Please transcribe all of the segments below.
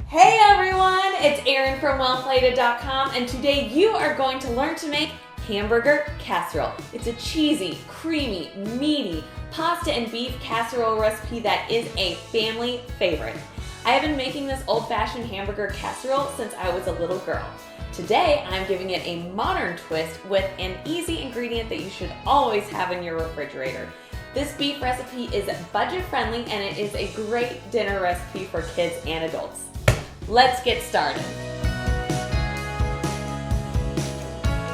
Hey everyone, it's Erin from wellplated.com, and today you are going to learn to make hamburger casserole. It's a cheesy, creamy, meaty pasta and beef casserole recipe that is a family favorite. I have been making this old-fashioned hamburger casserole since I was a little girl. Today, I'm giving it a modern twist with an easy ingredient that you should always have in your refrigerator. This beef recipe is budget-friendly and it is a great dinner recipe for kids and adults. Let's get started.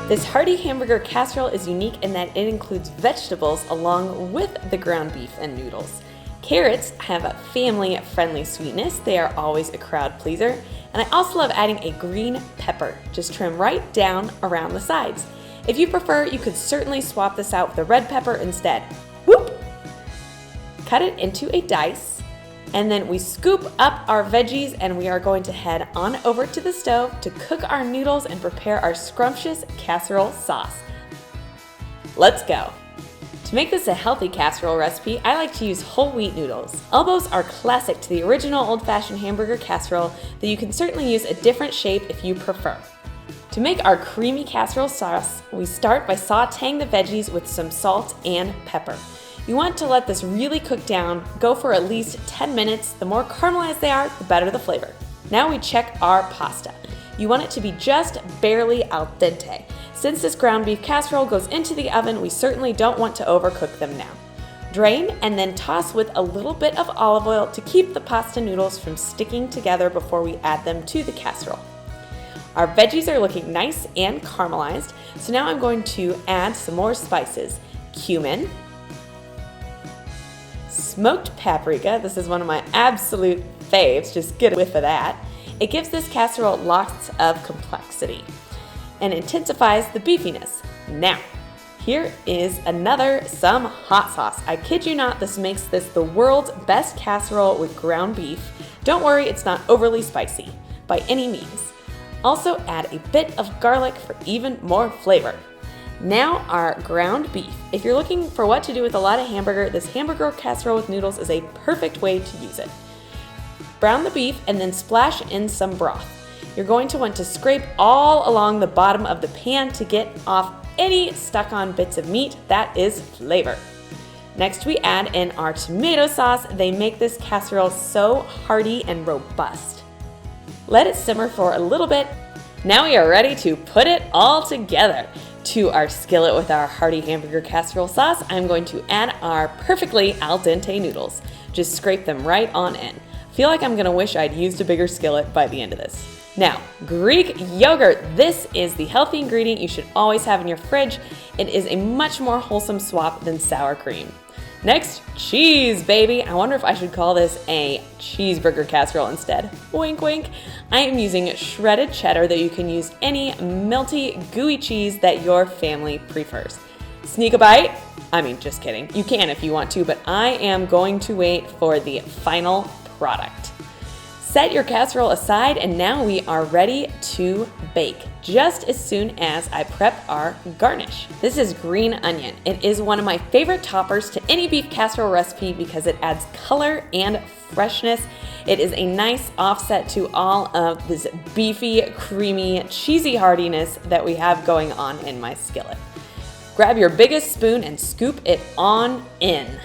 This hearty hamburger casserole is unique in that it includes vegetables along with the ground beef and noodles. Carrots have a family-friendly sweetness. They are always a crowd pleaser. And I also love adding a green pepper. Just trim right down around the sides. If you prefer, you could certainly swap this out with a red pepper instead. Whoop! Cut it into a dice. And then we scoop up our veggies and we are going to head on over to the stove to cook our noodles and prepare our scrumptious casserole sauce. Let's go. To make this a healthy casserole recipe, I like to use whole wheat noodles. Elbows are classic to the original old-fashioned hamburger casserole, though you can certainly use a different shape if you prefer. To make our creamy casserole sauce, we start by sauteing the veggies with some salt and pepper. You want to let this really cook down, go for at least 10 minutes. The more caramelized they are, the better the flavor. Now we check our pasta. You want it to be just barely al dente. Since this ground beef casserole goes into the oven, we certainly don't want to overcook them now. Drain and then toss with a little bit of olive oil to keep the pasta noodles from sticking together before we add them to the casserole. Our veggies are looking nice and caramelized, so now I'm going to add some more spices. Cumin, smoked paprika, this is one of my absolute faves, just get a whiff of that. It gives this casserole lots of complexity and intensifies the beefiness. Now, here is some hot sauce. I kid you not, this makes this the world's best casserole with ground beef. Don't worry, it's not overly spicy by any means. Also add a bit of garlic for even more flavor. Now our ground beef. If you're looking for what to do with a lot of hamburger, this hamburger casserole with noodles is a perfect way to use it. Brown the beef and then splash in some broth. You're going to want to scrape all along the bottom of the pan to get off any stuck on bits of meat. That is flavor. Next we add in our tomato sauce. They make this casserole so hearty and robust. Let it simmer for a little bit. Now we are ready to put it all together. To our skillet with our hearty hamburger casserole sauce, I'm going to add our perfectly al dente noodles. Just scrape them right on in. I feel like I'm gonna wish I'd used a bigger skillet by the end of this. Now, Greek yogurt. This is the healthy ingredient you should always have in your fridge. It is a much more wholesome swap than sour cream. Next, cheese, baby. I wonder if I should call this a cheeseburger casserole instead. Wink, wink. I am using shredded cheddar, that you can use any melty, gooey cheese that your family prefers. Sneak a bite? I mean, just kidding. You can if you want to, but I am going to wait for the final product. Set your casserole aside, and now we are ready to bake just as soon as I prep our garnish. This is green onion. It is one of my favorite toppers to any beef casserole recipe because it adds color and freshness. It is a nice offset to all of this beefy, creamy, cheesy heartiness that we have going on in my skillet. Grab your biggest spoon and scoop it on in.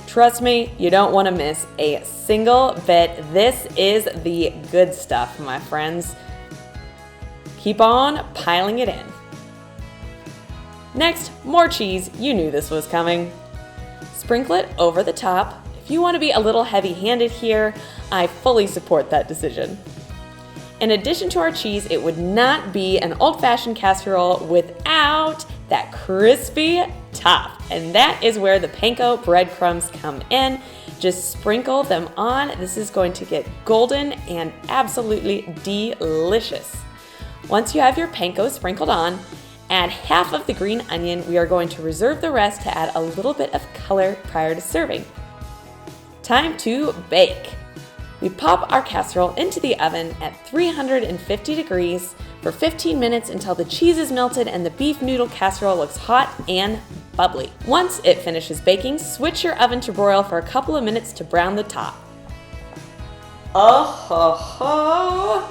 Trust me, you don't want to miss a single bit. This is the good stuff, my friends. Keep on piling it in. Next, more cheese. You knew this was coming. Sprinkle it over the top. If you want to be a little heavy-handed here, I fully support that decision. In addition to our cheese, it would not be an old-fashioned casserole without that crispy top. And that is where the panko breadcrumbs come in. Just sprinkle them on. This is going to get golden and absolutely delicious. Once you have your panko sprinkled on, add half of the green onion. We are going to reserve the rest to add a little bit of color prior to serving. Time to bake. We pop our casserole into the oven at 350 degrees for 15 minutes until the cheese is melted and the beef noodle casserole looks hot and bubbly. Once it finishes baking, switch your oven to broil for a couple of minutes to brown the top. Oh ho ho!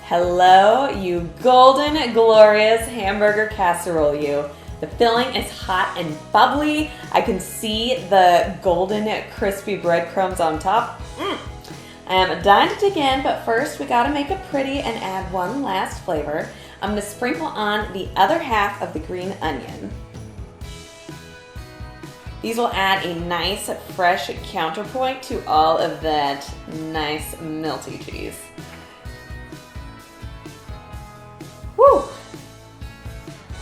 Hello, you golden, glorious hamburger casserole, you. The filling is hot and bubbly. I can see the golden, crispy breadcrumbs on top. I am dying to dig in, but first we gotta make it pretty and add one last flavor. I'm gonna sprinkle on the other half of the green onion. These will add a nice, fresh counterpoint to all of that nice, melty cheese. Whew!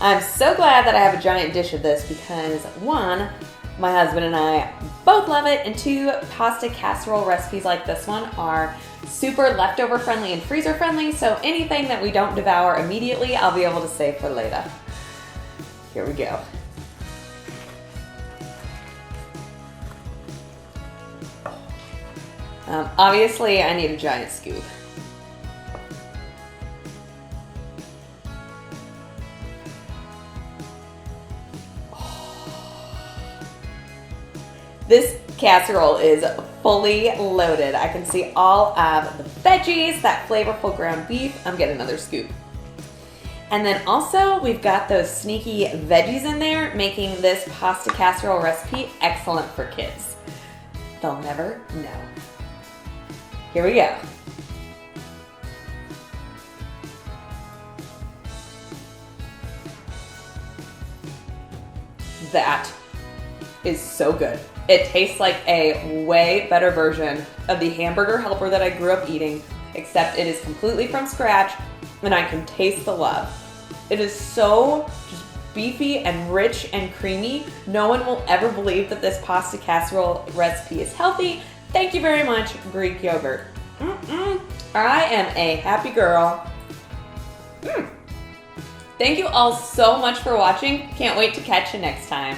I'm so glad that I have a giant dish of this because one, my husband and I both love it, and two, pasta casserole recipes like this one are super leftover friendly and freezer friendly, so anything that we don't devour immediately, I'll be able to save for later. Here we go. Obviously, I need a giant scoop. This casserole is fully loaded. I can see all of the veggies, that flavorful ground beef. I'm getting another scoop. And then also, we've got those sneaky veggies in there, making this pasta casserole recipe excellent for kids. They'll never know. Here we go. That is so good. It tastes like a way better version of the hamburger helper that I grew up eating, except it is completely from scratch and I can taste the love. It is so just beefy and rich and creamy. No one will ever believe that this pasta casserole recipe is healthy. Thank you very much, Greek yogurt. I am a happy girl. Thank you all so much for watching. Can't wait to catch you next time.